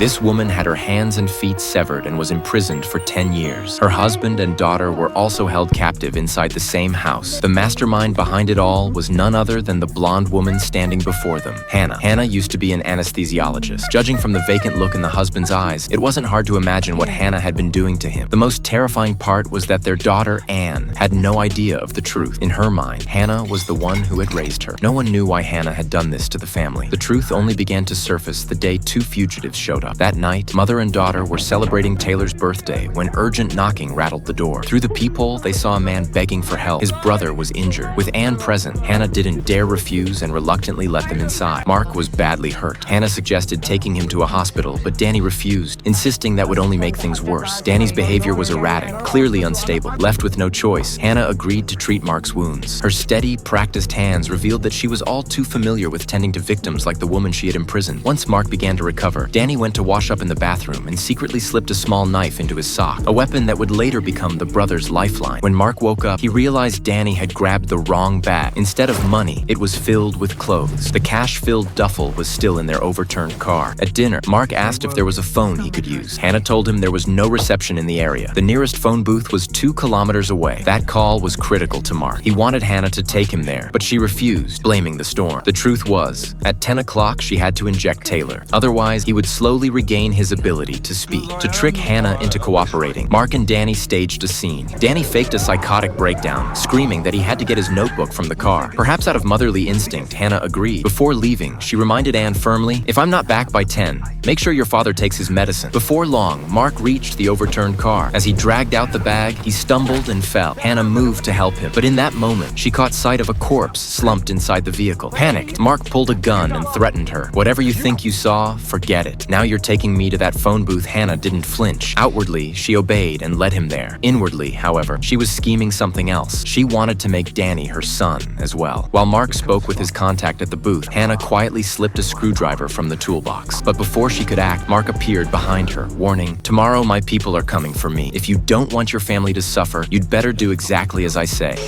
This woman had her hands and feet severed and was imprisoned for 10 years. Her husband and daughter were also held captive inside the same house. The mastermind behind it all was none other than the blonde woman standing before them, Hannah. Hannah used to be an anesthesiologist. Judging from the vacant look in the husband's eyes, it wasn't hard to imagine what Hannah had been doing to him. The most terrifying part was that their daughter, Anne, had no idea of the truth. In her mind, Hannah was the one who had raised her. No one knew why Hannah had done this to the family. The truth only began to surface the day two fugitives showed up. That night, mother and daughter were celebrating Taylor's birthday when urgent knocking rattled the door. Through the peephole, they saw a man begging for help. His brother was injured. With Anne present, Hannah didn't dare refuse and reluctantly let them inside. Mark was badly hurt. Hannah suggested taking him to a hospital, but Danny refused, insisting that would only make things worse. Danny's behavior was erratic, clearly unstable. Left with no choice, Hannah agreed to treat Mark's wounds. Her steady, practiced hands revealed that she was all too familiar with tending to victims like the woman she had imprisoned. Once Mark began to recover, Danny went to wash up in the bathroom and secretly slipped a small knife into his sock, a weapon that would later become the brothers' lifeline. When Mark woke up, he realized Danny had grabbed the wrong bag. Instead of money, it was filled with clothes. The cash-filled duffel was still in their overturned car. At dinner, Mark asked if there was a phone he could use. Hannah told him there was no reception in the area. The nearest phone booth was 2 kilometers away. That call was critical to Mark. He wanted Hannah to take him there, but she refused, blaming the storm. The truth was, at 10 o'clock, she had to inject Taylor. Otherwise, he would slowly regain his ability to speak. To trick Hannah into cooperating, Mark and Danny staged a scene. Danny faked a psychotic breakdown, screaming that he had to get his notebook from the car. Perhaps out of motherly instinct, Hannah agreed. Before leaving, she reminded Anne firmly, "If I'm not back by 10, make sure your father takes his medicine." Before long, Mark reached the overturned car. As he dragged out the bag, he stumbled and fell. Hannah moved to help him, but in that moment, she caught sight of a corpse slumped inside the vehicle. Panicked, Mark pulled a gun and threatened her. "Whatever you think you saw, forget it. Now you're taking me to that phone booth." Hannah didn't flinch. Outwardly, she obeyed and led him there. Inwardly, however, she was scheming something else. She wanted to make Danny her son as well. While Mark spoke with his contact at the booth, Hannah quietly slipped a screwdriver from the toolbox. But before she could act, Mark appeared behind her, warning, "Tomorrow my people are coming for me. If you don't want your family to suffer, you'd better do exactly as I say."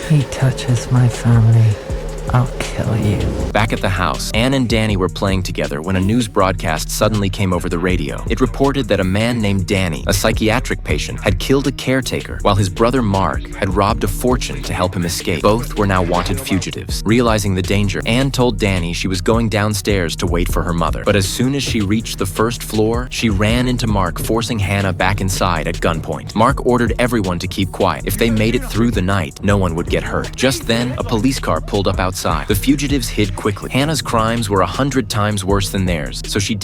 He touches my family, I'll kill you. Back at the house, Anne and Danny were playing together when a news broadcast suddenly came over the radio. It reported that a man named Danny, a psychiatric patient, had killed a caretaker, while his brother Mark had robbed a fortune to help him escape. Both were now wanted fugitives. Realizing the danger, Anne told Danny she was going downstairs to wait for her mother. But as soon as she reached the first floor, she ran into Mark, forcing Hannah back inside at gunpoint. Mark ordered everyone to keep quiet. If they made it through the night, no one would get hurt. Just then, a police car pulled up outside. The fugitives hid quickly. Hannah's crimes were 100 times worse than theirs, so she